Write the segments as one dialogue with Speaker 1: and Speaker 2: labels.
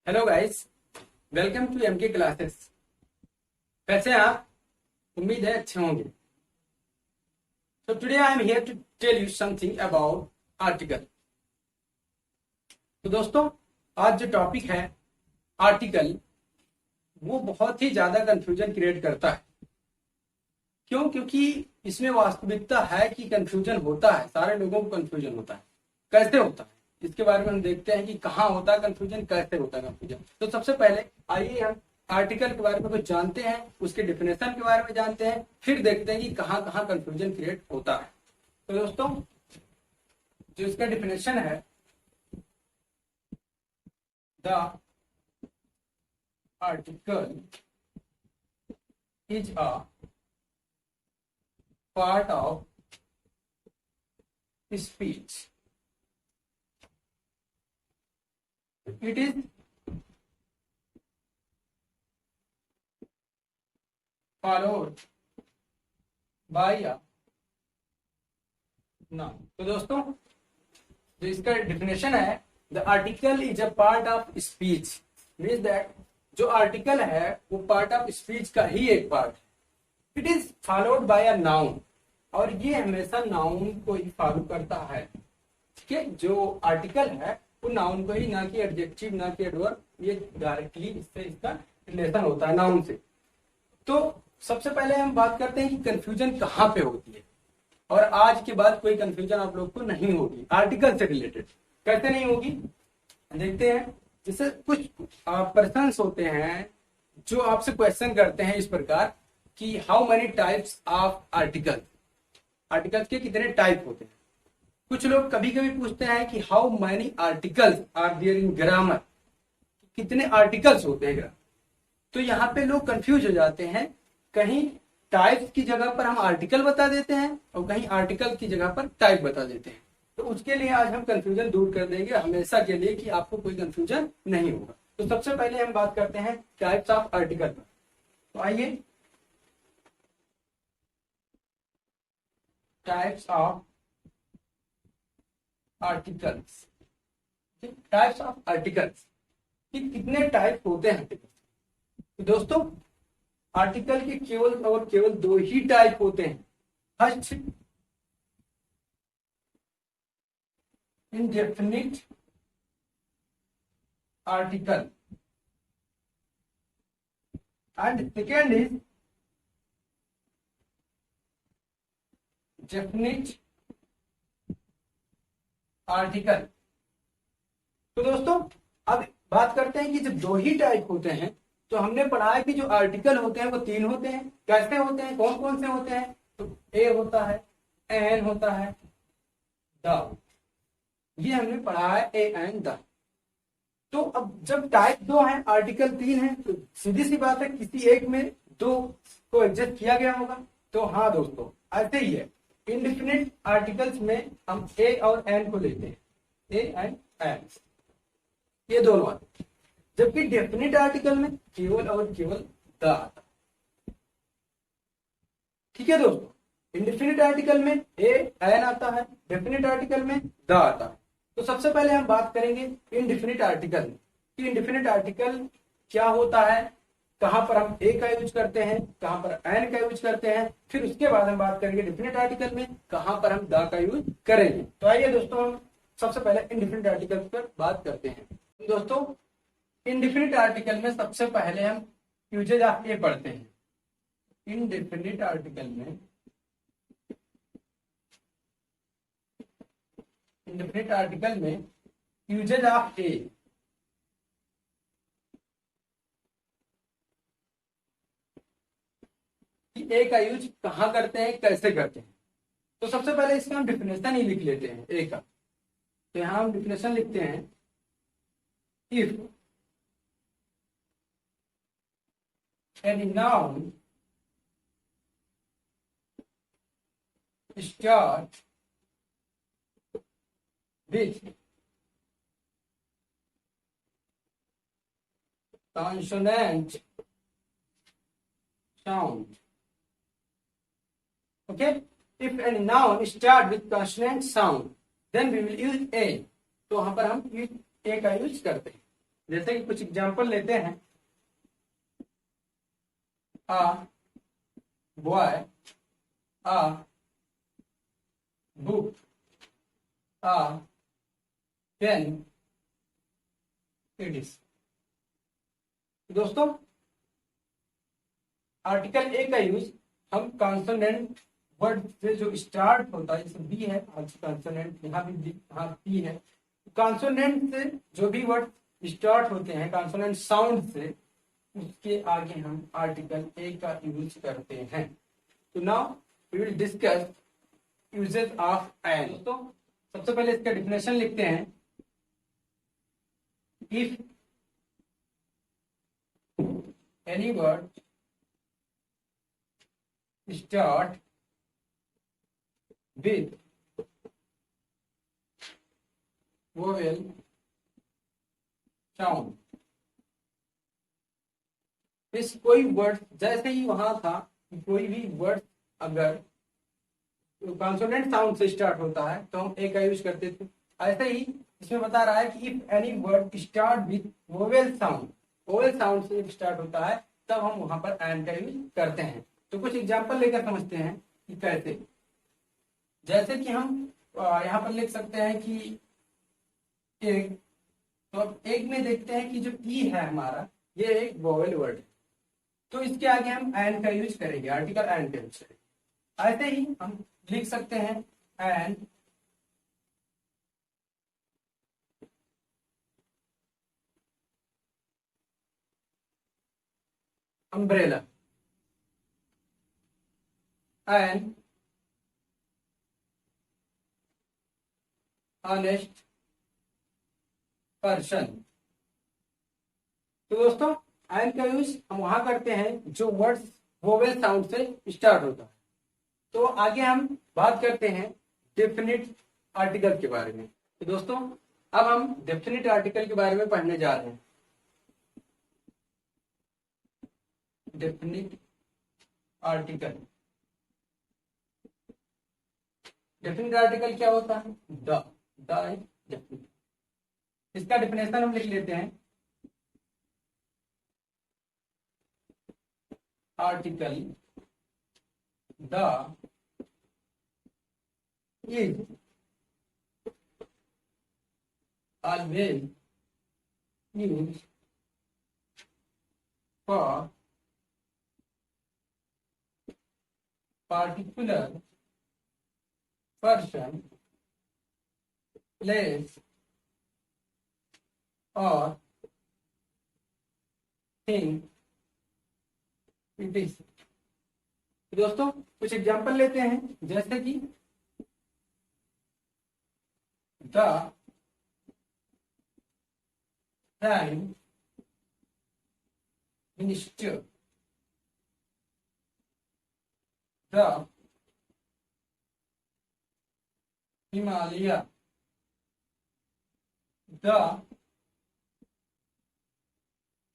Speaker 1: Hello guys, welcome to MK classes. कैसे हैं आप? उम्मीद है अच्छे होंगे। तो today I am here to tell you something about article. तो दोस्तों, आज जो टॉपिक है आर्टिकल, वो बहुत ही ज्यादा कंफ्यूजन क्रिएट करता है। क्यों? क्योंकि इसमें वास्तविकता है कि कंफ्यूजन होता है, सारे लोगों को कंफ्यूजन होता है। कैसे होता है इसके बारे में हम देखते हैं कि कहाँ होता है कंफ्यूजन, कैसे होता है कंफ्यूजन। तो सबसे पहले आइए हम आर्टिकल के बारे में कुछ जानते हैं, उसके डिफिनेशन के बारे में जानते हैं, फिर देखते हैं कि कहाँ कहाँ कंफ्यूजन क्रिएट होता है। तो दोस्तों, जो इसका डिफिनेशन है, the article is a part of speech. It is followed by a noun। तो दोस्तों, जो इसका डिफिनेशन है, the article is a part of speech, means that जो आर्टिकल है वो पार्ट ऑफ स्पीच का ही एक पार्ट है। It is followed by a noun, और ये हमेशा नाउन को ही फॉलो करता है। ठीक है, जो आर्टिकल है वो नाउन को ही, ना कि एडजेक्टिव, ना कि एडवर्ब। ये डायरेक्टली इससे इसका रिलेशन होता है नाउन से। तो सबसे पहले हम बात करते हैं कि कंफ्यूजन कहाँ पे होती है, और आज के बाद कोई कंफ्यूजन आप लोग को नहीं होगी आर्टिकल से रिलेटेड। कैसे नहीं होगी, देखते हैं। जैसे कुछ पर्सन होते हैं जो आपसे क्वेश्चन करते हैं इस प्रकार कि how many types of article, articles के कितने टाइप होते हैं। कुछ लोग कभी कभी पूछते हैं कि how many articles are there in grammar, कितने आर्टिकल्स होते हैं ग्रामर। तो यहाँ पे लोग कंफ्यूज हो जाते हैं, कहीं टाइप्स की जगह पर हम आर्टिकल बता देते हैं और कहीं आर्टिकल की जगह पर टाइप बता देते हैं। तो उसके लिए आज हम कंफ्यूजन दूर कर देंगे हमेशा के लिए, कि आपको कोई कंफ्यूजन नहीं होगा। तो सबसे पहले हम बात करते हैं टाइप्स ऑफ आर्टिकल पर। तो आइए, types of articles. Types of articles कि कितने टाइप होते हैं। तो दोस्तों, आर्टिकल के केवल और केवल दो ही टाइप होते हैं। First, indefinite article, and second is definite article. तो दोस्तों, अब बात करते हैं कि जब दो ही टाइप होते हैं, तो हमने पढ़ा है कि जो आर्टिकल होते हैं वो तीन होते हैं। कैसे होते हैं, कौन कौन से होते हैं? तो ए होता है, एन होता है, द। ये हमने पढ़ा है, ए एंड द। तो अब जब टाइप दो है, आर्टिकल तीन है, तो सीधी सी बात है किसी एक में दो को एडजस्ट किया गया होगा। तो हाँ दोस्तों, ऐसे ही है। इंडिफिनिट आर्टिकल्स में हम ए और एन को लेते हैं, ए एंड एन, ये दोनों आते हैं। जबकि डेफिनिट आर्टिकल में केवल और केवल द आता है। ठीक है दोस्तों, इंडेफिनिट आर्टिकल में ए एन आता है, डेफिनिट आर्टिकल में द आता है। तो सबसे पहले हम बात करेंगे इनडिफिनिट आर्टिकल में, कि इनडिफिनिट आर्टिकल क्या होता है, कहां पर हम ए का यूज करते हैं, कहां पर एन का यूज करते हैं। फिर उसके बाद हम बात करेंगे डिफिनिट आर्टिकल में कहां पर हम द का यूज करेंगे। तो आइए दोस्तों, हम सबसे पहले इनडिफिनिट आर्टिकल पर बात करते हैं। दोस्तों, इनडिफिनिट आर्टिकल में सबसे पहले हम यूजेज ऑफ ए पढ़ते हैं। इनडिफिनिट आर्टिकल में, इंडेफिनिट आर्टिकल में यूजेज ऑफ ए। ए का यूज कहां करते हैं, कैसे करते हैं। तो सबसे पहले इसका हम डिफिनेशन ही लिख लेते हैं ए का। तो यहां हम डिफिनेशन लिखते हैं, if any noun start with consonant sound, okay, if any noun start with consonant sound then we will use a। तो वहां पर हम a का यूज करते हैं। जैसे कि कुछ एग्जांपल लेते हैं, a boy, a book, a pen, it is. दोस्तों आर्टिकल ए का यूज हम कॉन्सोनेंट वर्ड से जो स्टार्ट होता है, जैसे बी है, कॉन्सोनेंट, यहाँ भी यहाँ पी है, कॉन्सोनेंट से जो भी वर्ड स्टार्ट होते हैं कॉन्सोनेंट साउंड से, उसके आगे हम आर्टिकल ए का यूज करते हैं। तो now we will discuss uses of an. तो सबसे पहले इसका डिफिनेशन लिखते हैं। If any word start with vowel sound, इस कोई वर्ड, जैसे ही वहां था कि कोई भी वर्ड अगर कॉन्सोनेंट साउंड से स्टार्ट होता है तो हम ए का यूज करते थे। ऐसे ही इसमें बता रहा है कि if any word start with vowel sound, vowel sound से स्टार्ट होता है तब हम वहां पर एन का यूज करते हैं। तो कुछ एग्जाम्पल लेकर समझते हैं कि कैसे। जैसे कि हम यहाँ पर लिख सकते हैं कि एक, तो अब एक में देखते हैं कि जो ई है हमारा, ये एक वोवेल वर्ड है, तो इसके आगे हम एन का यूज करेंगे, आर्टिकल एन का यूज करेंगे। ऐसे ही हम लिख सकते हैं an umbrella, an honest person. तो दोस्तों एन का यूज हम वहां करते हैं जो वर्ड्स वोवेल साउंड से स्टार्ट होता है। तो आगे हम बात करते हैं डेफिनिट आर्टिकल के बारे में। तो दोस्तों अब हम डेफिनिट आर्टिकल के बारे में पढ़ने जा रहे हैं। डेफिनिट आर्टिकल, डेफिनिट आर्टिकल क्या होता है? The definite. इसका डिफिनेशन हम लिख लेते हैं। Article the is always used for particular person, place or thing it is। दोस्तों कुछ एग्जांपल लेते हैं, जैसे कि the prime minister, the Himalaya, the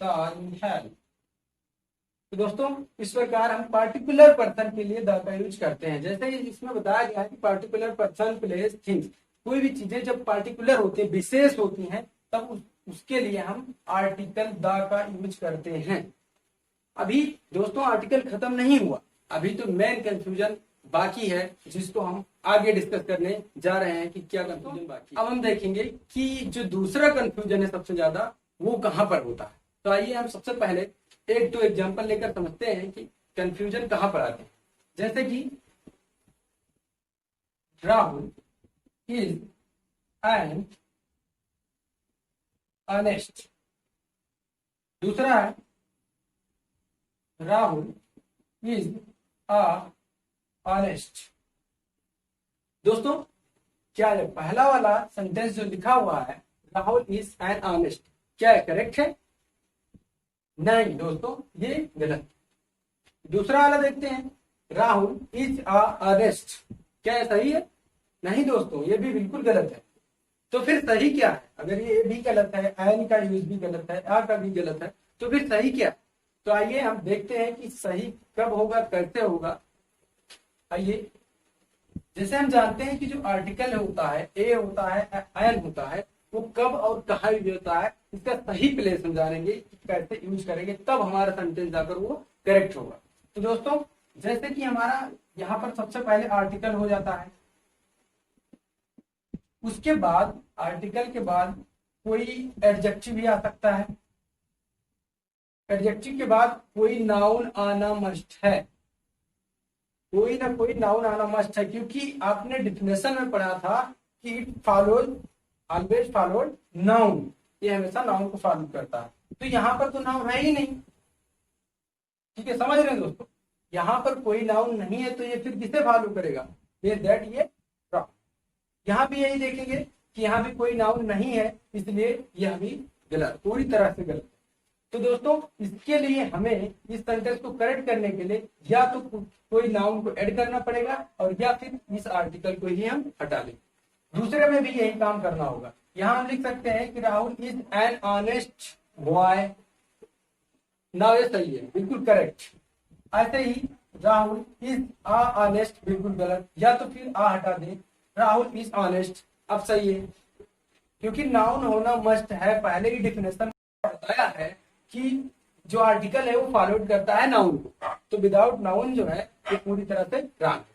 Speaker 1: Taj Mahal. तो दोस्तों इस प्रकार हम पार्टिकुलर पर्सन के लिए द का यूज करते हैं। जैसे इसमें बताया गया है कि पार्टिकुलर पर्सन, प्लेस, थिंग्स, कोई भी चीजें जब पार्टिकुलर होती है, विशेष होती हैं, तब उसके लिए हम आर्टिकल द का यूज करते हैं। अभी दोस्तों आर्टिकल खत्म नहीं हुआ, अभी तो मेन कंफ्यूजन बाकी है, जिसको हम आगे डिस्कस करने जा रहे हैं कि क्या कंफ्यूजन बाकी है। अब हम देखेंगे कि जो दूसरा कंफ्यूजन है सबसे ज्यादा, वो कहां पर होता है। तो आइए हम सबसे पहले एक दो एग्जांपल लेकर समझते हैं कि कंफ्यूजन कहां पर आते हैं। जैसे कि राहुल इज एन ऑनेस्ट, दूसरा है राहुल इज अ ऑनेस्ट। दोस्तों क्या है पहला वाला सेंटेंस जो लिखा हुआ है राहुल इज एन ऑनेस्ट, क्या है करेक्ट है? नहीं दोस्तों ये गलत। दूसरा वाला देखते हैं, राहुल इज अ ऑनेस्ट, क्या है सही है? नहीं दोस्तों ये भी बिल्कुल गलत है। तो फिर सही क्या है? अगर ये भी गलत है, एन का यूज भी गलत है, आ का भी गलत है, तो फिर सही क्या है? तो आइए हम देखते हैं कि सही कब होगा, कैसे होगा। आइए, जैसे हम जानते हैं कि जो आर्टिकल होता है, ए होता है, एन होता है, वो कब और कहाँ यूज होता है, इसका सही प्लेस हम जानेंगे कि कैसे यूज करेंगे, तब हमारा सेंटेंस जाकर वो करेक्ट होगा। तो दोस्तों जैसे कि हमारा यहाँ पर सबसे पहले आर्टिकल हो जाता है, उसके बाद आर्टिकल के बाद कोई एडजेक्टिव भी आ सकता है, एडजेक्टिव के बाद कोई नाउन आना मस्ट है, कोई ना कोई नाउन आना मस्ट है, क्योंकि आपने डिफिनेशन में पढ़ा था कि it follows always followed noun, ये हमेशा नाउन को फॉलो करता है। तो यहाँ पर तो नाउन है ही नहीं, ठीक है, समझ रहे हैं दोस्तों, यहाँ पर कोई नाउन नहीं है तो ये फिर किसे फॉलो करेगा, ये दैट, ये रॉन्ग। यहाँ भी यही देखेंगे कि यहाँ भी कोई नाउन नहीं है, इसलिए यह भी गलत, पूरी तरह से गलत। तो दोस्तों इसके लिए हमें इस सेंटेंस को करेक्ट करने के लिए या तो कोई नाउन को ऐड करना पड़ेगा और या फिर इस आर्टिकल को ही हम हटा लें। दूसरे में भी यही काम करना होगा। यहाँ हम लिख सकते हैं कि Rahul is an honest boy, ना ये सही है, बिल्कुल करेक्ट। ऐसे ही राहुल इज ऑनेस्ट, बिल्कुल गलत, या तो फिर आ हटा दें, राहुल इज ऑनेस्ट, अब सही है, क्योंकि नाउन होना मस्ट है। पहले ही डिफिनेशन बताया है कि जो आर्टिकल है वो फॉलोड करता है नाउन को, तो विदाउट नाउन जो है वो पूरी तरह से रॉन्ग है।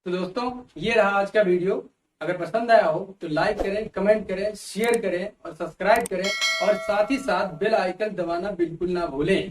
Speaker 1: तो दोस्तों ये रहा आज का वीडियो। अगर पसंद आया हो तो लाइक करें, कमेंट करें, शेयर करें और सब्सक्राइब करें, और साथ ही साथ बेल आइकन दबाना बिल्कुल ना भूलें।